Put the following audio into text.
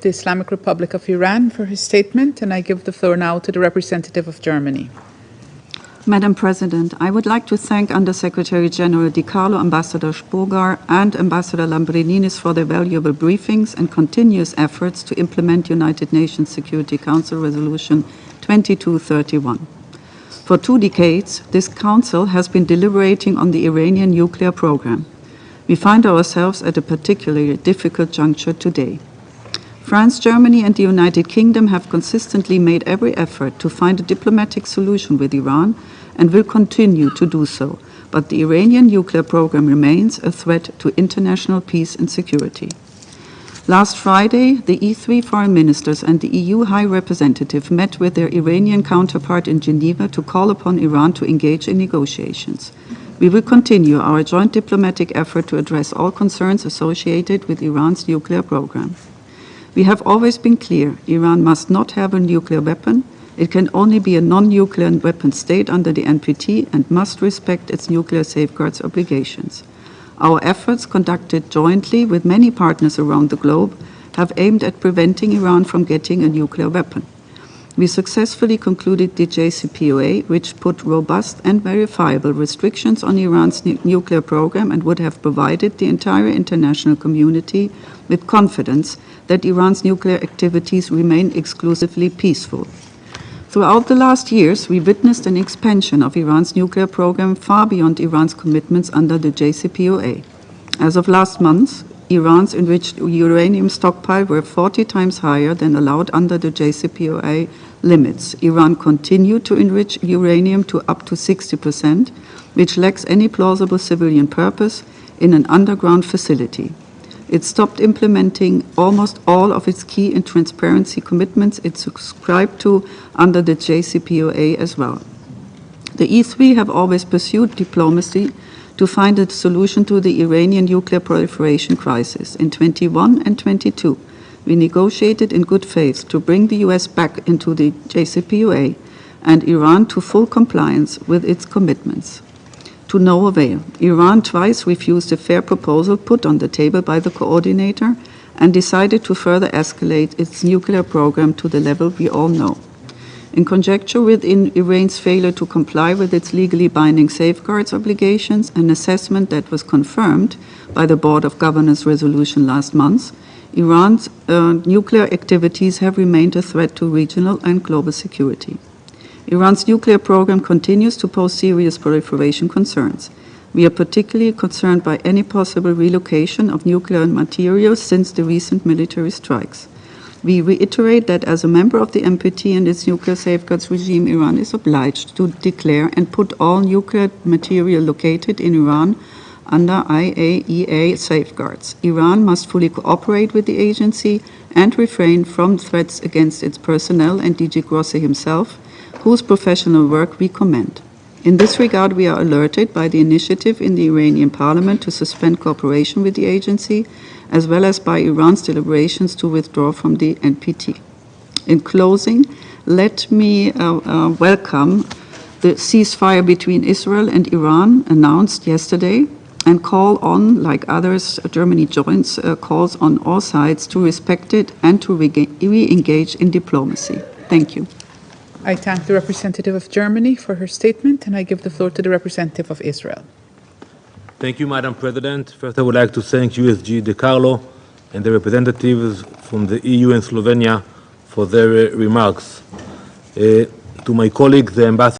the Islamic Republic of Iran for his statement, and I give the floor now to the representative of Germany. Madam President, I would like to thank Undersecretary General Di Carlo, Ambassador Spogar, and Ambassador Lambrininis for their valuable briefings and continuous efforts to implement United Nations Security Council Resolution 2231. For 2 decades, this Council has been deliberating on the Iranian nuclear program. We find ourselves at a particularly difficult juncture today. France, Germany, and the United Kingdom have consistently made every effort to find a diplomatic solution with Iran and will continue to do so, but the Iranian nuclear program remains a threat to international peace and security. Last Friday, the E3 foreign ministers and the EU High Representative met with their Iranian counterpart in Geneva to call upon Iran to engage in negotiations. We will continue our joint diplomatic effort to address all concerns associated with Iran's nuclear program. We have always been clear, Iran must not have a nuclear weapon. It can only be a non-nuclear weapon state under the NPT and must respect its nuclear safeguards obligations. Our efforts, conducted jointly with many partners around the globe, have aimed at preventing Iran from getting a nuclear weapon. We successfully concluded the JCPOA, which put robust and verifiable restrictions on Iran's nuclear program and would have provided the entire international community with confidence that Iran's nuclear activities remain exclusively peaceful. Throughout the last years, we witnessed an expansion of Iran's nuclear program far beyond Iran's commitments under the JCPOA. As of last month, Iran's enriched uranium stockpile were 40 times higher than allowed under the JCPOA limits. Iran continued to enrich uranium to up to 60%, which lacks any plausible civilian purpose, in an underground facility. It stopped implementing almost all of its key and transparency commitments it subscribed to under the JCPOA as well. The E3 have always pursued diplomacy to find a solution to the Iranian nuclear proliferation crisis. In 21 and 22, we negotiated in good faith to bring the US back into the JCPOA and Iran to full compliance with its commitments. To no avail. Iran twice refused a fair proposal put on the table by the coordinator and decided to further escalate its nuclear program to the level we all know. In conjecture with Iran's failure to comply with its legally binding safeguards obligations, an assessment that was confirmed by the Board of Governors resolution last month, Iran's nuclear activities have remained a threat to regional and global security. Iran's nuclear program continues to pose serious proliferation concerns. We are particularly concerned by any possible relocation of nuclear materials since the recent military strikes. We reiterate that as a member of the NPT and its nuclear safeguards regime, Iran is obliged to declare and put all nuclear material located in Iran under IAEA safeguards. Iran must fully cooperate with the agency and refrain from threats against its personnel and DG Grossi himself, whose professional work we commend. In this regard, we are alerted by the initiative in the Iranian parliament to suspend cooperation with the agency, as well as by Iran's deliberations to withdraw from the NPT. In closing, let me welcome the ceasefire between Israel and Iran announced yesterday and call on, like others, Germany joins calls on all sides to respect it and to re-engage in diplomacy. Thank you. I thank the representative of Germany for her statement, and I give the floor to the representative of Israel. Thank you, Madam President. First, I would like to thank USG Di Carlo and the representatives from the EU and Slovenia for their remarks. To my colleague, the Ambassador